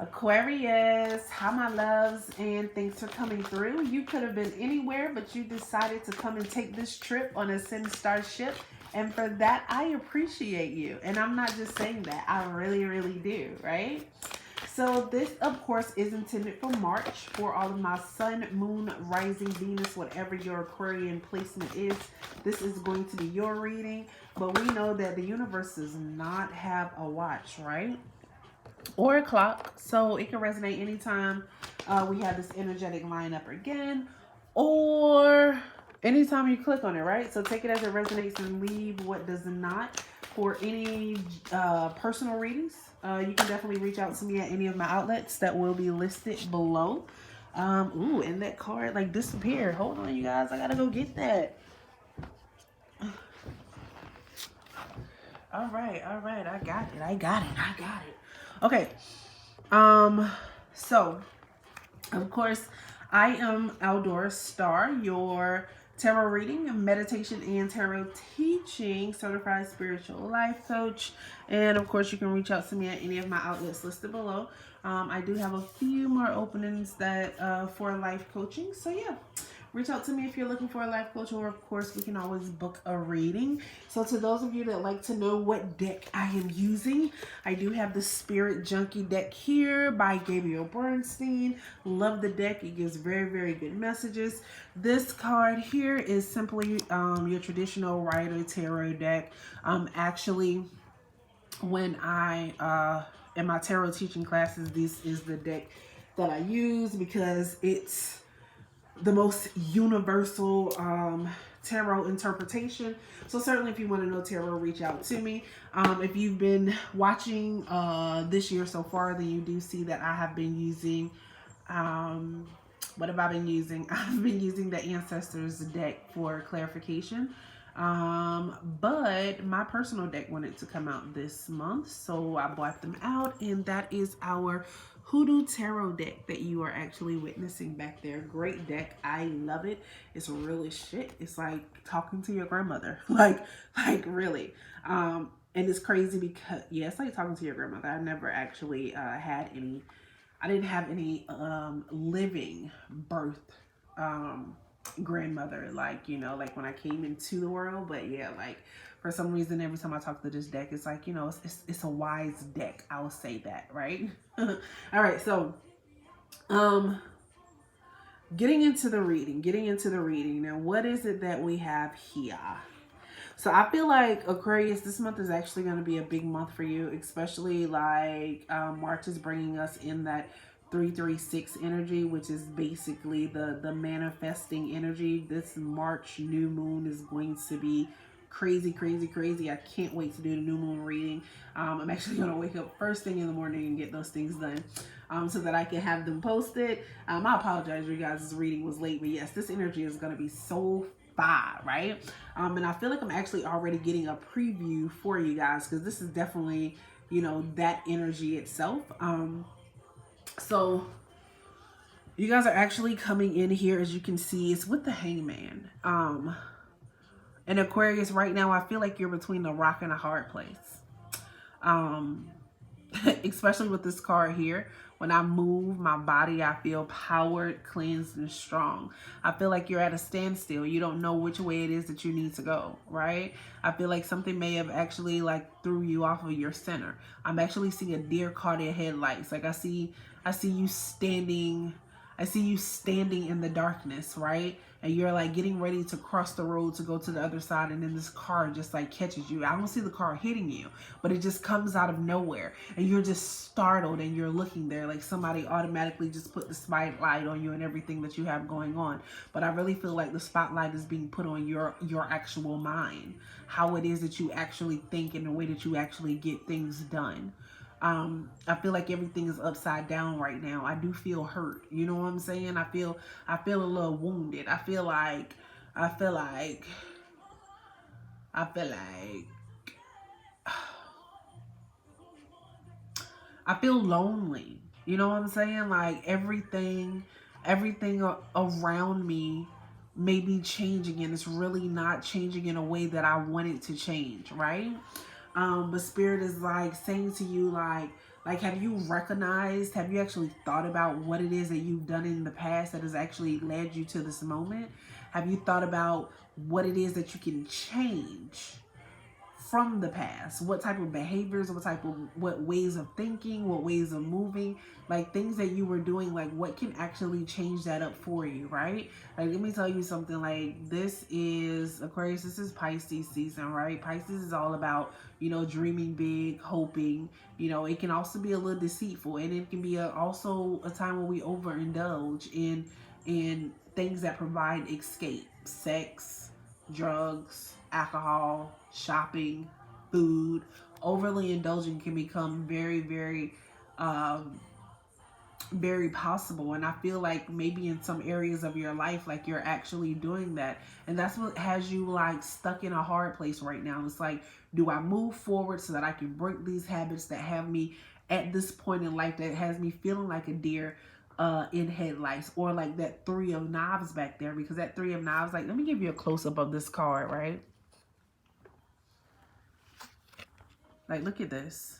Aquarius, how my loves, and thanks for coming through. You could have been anywhere, but you decided to come and take this trip on a ascendstar ship. And for that, I appreciate you. And I'm not just saying that, I really, really do, right? So this, of course, is intended for March for all of my sun, moon, rising, Venus, whatever your Aquarian placement is. This is going to be your reading. But we know that the universe does not have a watch, right? Or a clock, so it can resonate anytime we have this energetic lineup again, or anytime you click on it, right? So take it as it resonates and leave what does not. For any personal readings, you can definitely reach out to me at any of my outlets that will be listed below. Ooh, and that card like disappeared. Hold on, you guys, I gotta go get that. All right, I got it. Okay. So of course, I am Aldora Star, your tarot reading, meditation, and tarot teaching certified spiritual life coach. And of course, you can reach out to me at any of my outlets listed below. I do have a few more openings that for life coaching. So yeah, reach out to me if you're looking for a life coach, or of course we can always book a reading. So to those of you that like to know what deck I am using, I do have the Spirit Junkie deck here by Gabriel Bernstein. Love the deck. It gives very, very good messages. This card here is simply your traditional Rider Tarot deck. Actually, when I in my tarot teaching classes, this is the deck that I use because it's the most universal tarot interpretation. So certainly if you want to know tarot, reach out to me. If you've been watching this year so far, then you do see that I have been using what have I been using? I've been using the Ancestors deck for clarification. But my personal deck wanted to come out this month, so I bought them out, and that is our Hoodoo Tarot deck that you are actually witnessing back there. Great deck. I love it. It's really shit. It's like talking to your grandmother. like really. And it's crazy because, yeah, it's like talking to your grandmother. I never actually had any, I didn't have any living birth grandmother, like, you know, like when I came into the world. But yeah, like for some reason every time I talk to this deck, it's like, you know, it's a wise deck, I will say that, right? All right, so getting into the reading now. What is it that we have here? So I feel like Aquarius, this month is actually going to be a big month for you, especially like March is bringing us in that 336 energy, which is basically the manifesting energy. This March new moon is going to be crazy. I can't wait to do the new moon reading. I'm actually going to wake up first thing in the morning and get those things done so that I can have them posted. I apologize, you guys, this reading was late, but yes, this energy is going to be so fire, right? And I feel like I'm actually already getting a preview for you guys because this is definitely, you know, that energy itself. So you guys are actually coming in here, as you can see, it's with the Hangman. And Aquarius, right now, I feel like you're between a rock and a hard place. Especially with this card here. When I move my body, I feel powered, cleansed, and strong. I feel like you're at a standstill. You don't know which way it is that you need to go, right? I feel like something may have actually like threw you off of your center. I'm actually seeing a deer caught in headlights. Like I see you standing in the darkness, right? And you're like getting ready to cross the road to go to the other side, and then this car just like catches you. I don't see the car hitting you, but it just comes out of nowhere, and you're just startled, and you're looking there like somebody automatically just put the spotlight on you and everything that you have going on. But I really feel like the spotlight is being put on your actual mind, how it is that you actually think, and the way that you actually get things done. I feel like everything is upside down right now. I do feel hurt. You know what I'm saying? I feel a little wounded. I feel like I feel lonely. You know what I'm saying? Like everything around me may be changing, and it's really not changing in a way that I want it to change, right? But Spirit is like saying to you, like, Like, have you recognized, have you actually thought about what it is that you've done in the past that has actually led you to this moment? Have you thought about what it is that you can change from the past? What type of behaviors, what ways of thinking, what ways of moving, like things that you were doing, like what can actually change that up for you, right? Like, let me tell you something. Like, this is Aquarius, this is Pisces season, right? Pisces is all about, dreaming big, hoping. It can also be a little deceitful, and it can be also a time where we overindulge in things that provide escape: sex, drugs, alcohol, shopping, food. Overly indulging can become very, very, very possible. And I feel like maybe in some areas of your life, like you're actually doing that. And that's what has you like stuck in a hard place right now. It's like, do I move forward so that I can break these habits that have me at this point in life, that has me feeling like a deer in headlights, or like that Three of Knives back there? Because that Three of Knives, like, let me give you a close-up of this card, right? Like, look at this.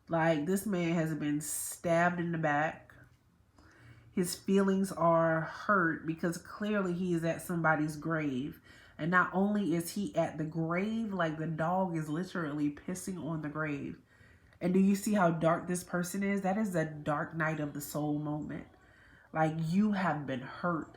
Like, this man has been stabbed in the back. His feelings are hurt because clearly he is at somebody's grave. And not only is he at the grave, like the dog is literally pissing on the grave. And do you see how dark this person is? That is a dark night of the soul moment. Like, you have been hurt.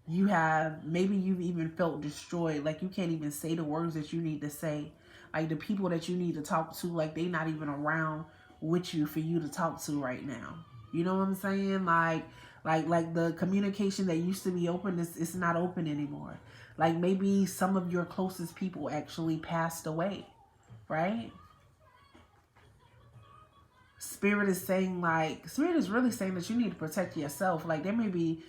Maybe you've even felt destroyed. Like, you can't even say the words that you need to say. Like, the people that you need to talk to, like, they not even around with you for you to talk to right now. You know what I'm saying? Like the communication that used to be open, it's not open anymore. Like, maybe some of your closest people actually passed away, right? Spirit is really saying that you need to protect yourself. Like, there may be,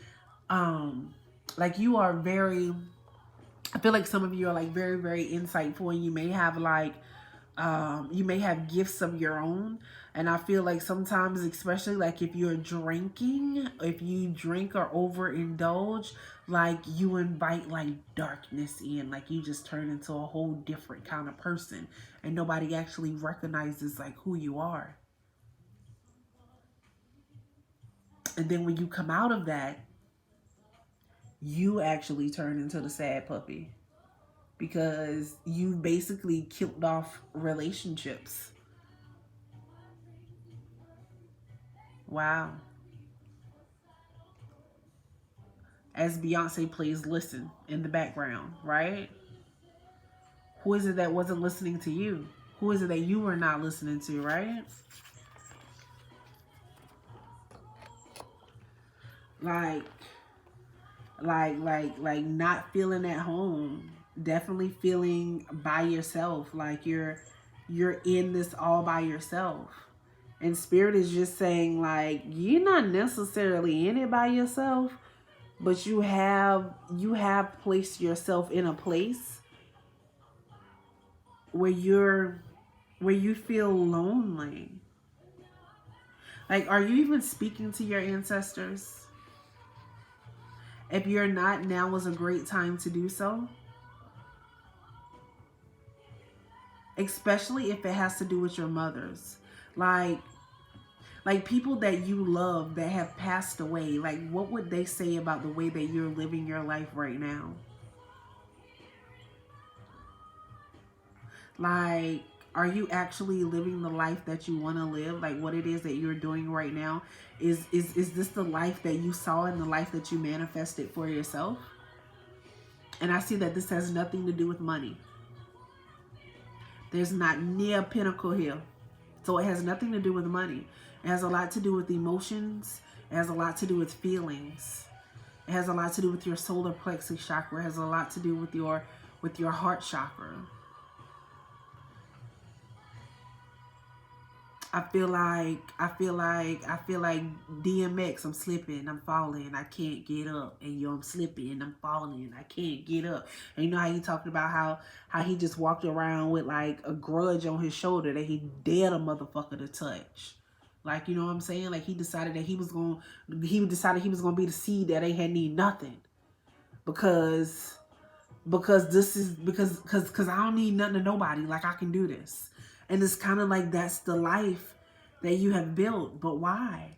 like, you are very, I feel like some of you are like very, very insightful, and you may have like, you may have gifts of your own. And I feel like sometimes, especially like if you're drinking, if you drink or overindulge, like you invite like darkness in, like you just turn into a whole different kind of person, and nobody actually recognizes like who you are. And then when you come out of that, you actually turn into the sad puppy, because you basically killed off relationships. Wow. As Beyonce plays Listen in the background, right? Who is it that wasn't listening to you? Who is it that you were not listening to, right? Like not feeling at home. Definitely feeling by yourself. Like you're in this all by yourself. And Spirit is just saying, like, you're not necessarily in it by yourself, but you have placed yourself in a place where you feel lonely. Like, are you even speaking to your ancestors? If you're not, now is a great time to do so. Especially if it has to do with your mothers. Like people that you love that have passed away. Like, what would they say about the way that you're living your life right now? Like, are you actually living the life that you want to live? Like, what it is that you're doing right now, is this the life that you saw and the life that you manifested for yourself? And I see that this has nothing to do with money. There's not near pinnacle here. So it has nothing to do with money. It has a lot to do with emotions. It has a lot to do with feelings. It has a lot to do with your solar plexus chakra. It has a lot to do with your heart chakra. I feel like DMX, I'm slipping, I'm falling, I can't get up. And I'm slipping, I'm falling, I can't get up. And you know how he talked about how he just walked around with like a grudge on his shoulder that he dared a motherfucker to touch. Like, you know what I'm saying? Like, he decided he was gonna be the seed that ain't had need nothing. Because I don't need nothing to nobody. Like, I can do this. And it's kind of like that's the life that you have built. But why?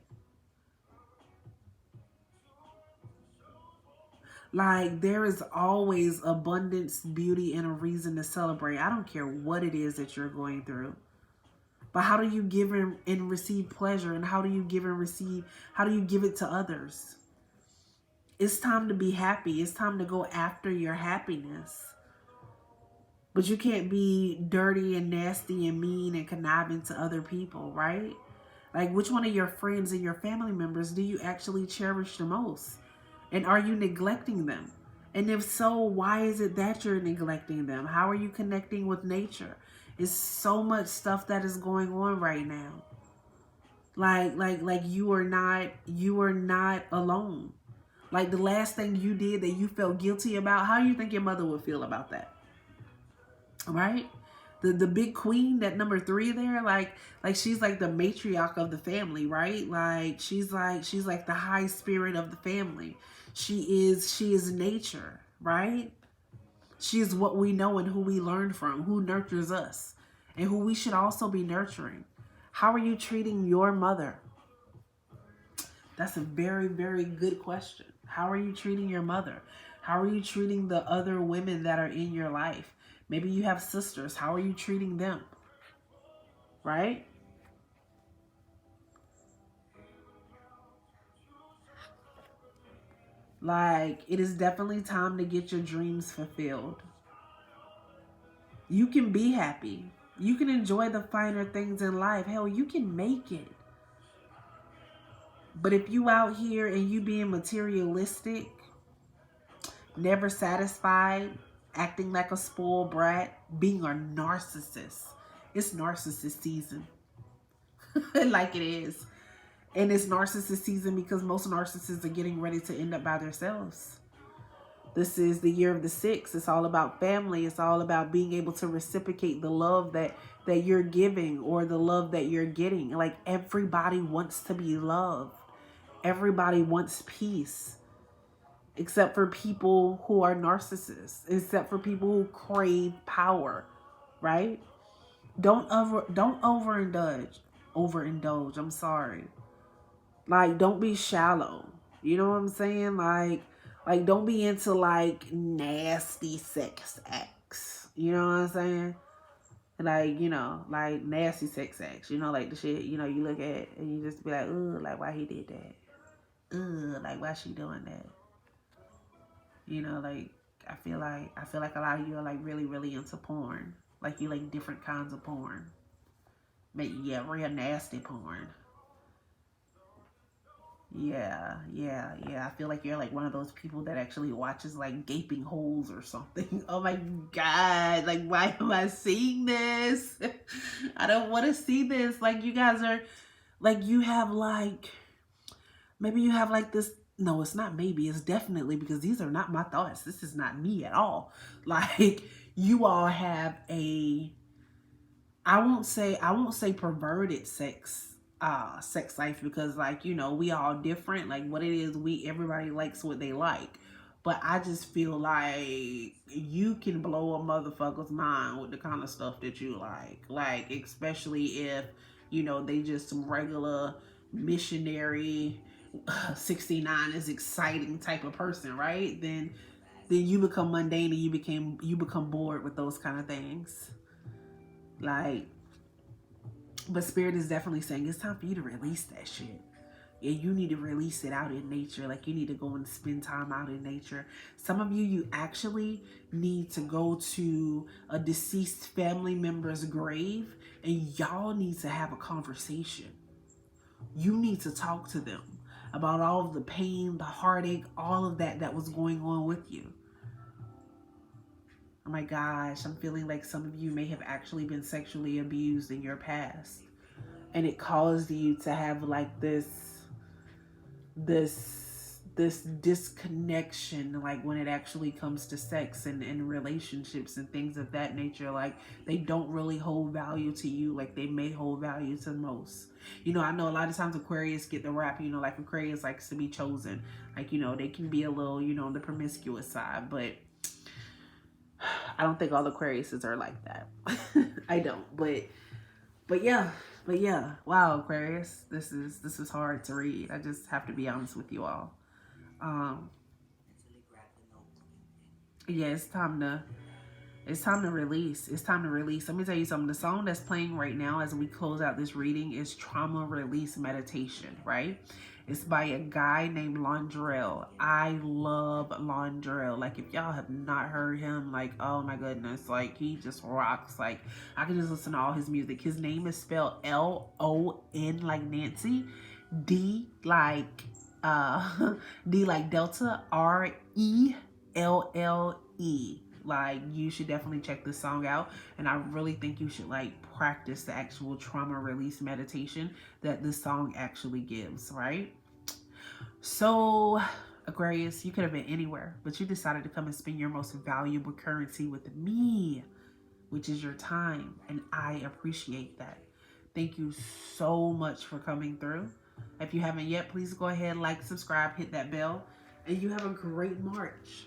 Like, there is always abundance, beauty, and a reason to celebrate. I don't care what it is that you're going through. But how do you give and receive pleasure? And how do you give and receive? How do you give it to others? It's time to be happy. It's time to go after your happiness. But you can't be dirty and nasty and mean and conniving to other people, right? Like, which one of your friends and your family members do you actually cherish the most? And are you neglecting them? And if so, why is it that you're neglecting them? How are you connecting with nature? It's so much stuff that is going on right now. Like you are not alone. Like, the last thing you did that you felt guilty about, how do you think your mother would feel about that? Right? The big queen, that number 3 there, like she's like the matriarch of the family, right? Like she's like the high spirit of the family. She is nature, right? She is what we know and who we learn from, who nurtures us, and who we should also be nurturing. How are you treating your mother? That's a very, very good question. How are you treating your mother? How are you treating the other women that are in your life? Maybe you have sisters. How are you treating them? Right? Like, it is definitely time to get your dreams fulfilled. You can be happy. You can enjoy the finer things in life. Hell, you can make it. But if you out here and you being materialistic, never satisfied, acting like a spoiled brat, being a narcissist, it's narcissist season. Like it is. And it's narcissist season because most narcissists are getting ready to end up by themselves. This is the year of the 6. It's all about family. It's all about being able to reciprocate the love that you're giving or the love that you're getting. Like, everybody wants to be loved. Everybody wants peace. Except for people who are narcissists. Except for people who crave power. Right? Don't overindulge. Overindulge. I'm sorry. Like, don't be shallow. You know what I'm saying? Like don't be into like nasty sex acts. You know what I'm saying? Like, like nasty sex acts. Like the shit, you look at and you just be like, ooh, like why he did that? Ooh, like why she doing that? Like I feel like a lot of you are like really, really into porn. Like, you like different kinds of porn. Yeah, real nasty porn. Yeah. I feel like you're like one of those people that actually watches like gaping holes or something. Oh my God. Like, why am I seeing this? I don't want to see this. Like, you guys are like, you have like, maybe you have like this. No, it's not maybe. It's definitely, because these are not my thoughts. This is not me at all. Like, you all have a, I won't say perverted sex life, because like, we all different. Like, what it is, everybody likes what they like. But I just feel like you can blow a motherfucker's mind with the kind of stuff that you like. Like, especially if, they just some regular missionary 69 is exciting type of person, right? Then you become mundane and you become bored with those kind of things. Like, but Spirit is definitely saying it's time for you to release that shit. Yeah, you need to release it out in nature. Like, you need to go and spend time out in nature. Some of you actually need to go to a deceased family member's grave, and y'all need to have a conversation. You need to talk to them about all of the pain, the heartache, all of that was going on with you. Oh my gosh, I'm feeling like some of you may have actually been sexually abused in your past. And it caused you to have like this disconnection, like when it actually comes to sex and relationships and things of that nature. Like, they don't really hold value to you like they may hold value to most. I know a lot of times Aquarius get the rap, like Aquarius likes to be chosen. Like, they can be a little, on the promiscuous side, but I don't think all Aquariuses are like that. I don't, but yeah, But yeah, wow, Aquarius, this is hard to read. I just have to be honest with you all. Um, yeah, it's time to release. It's time to release. Let me tell you something. The song that's playing right now as we close out this reading is Trauma Release Meditation, right? It's by a guy named Londrell. I love Londrell. Like, if y'all have not heard him, like, oh my goodness, like, he just rocks. Like, I can just listen to all his music. His name is spelled Lon like Nancy, D like D like Delta, Relle. Like, you should definitely check this song out, and I really think you should like practice the actual trauma release meditation that this song actually gives, right? So, Aquarius, you could have been anywhere, but you decided to come and spend your most valuable currency with me, which is your time, and I appreciate that. Thank you so much for coming through. If you haven't yet, please go ahead, like, subscribe, hit that bell, and you have a great March.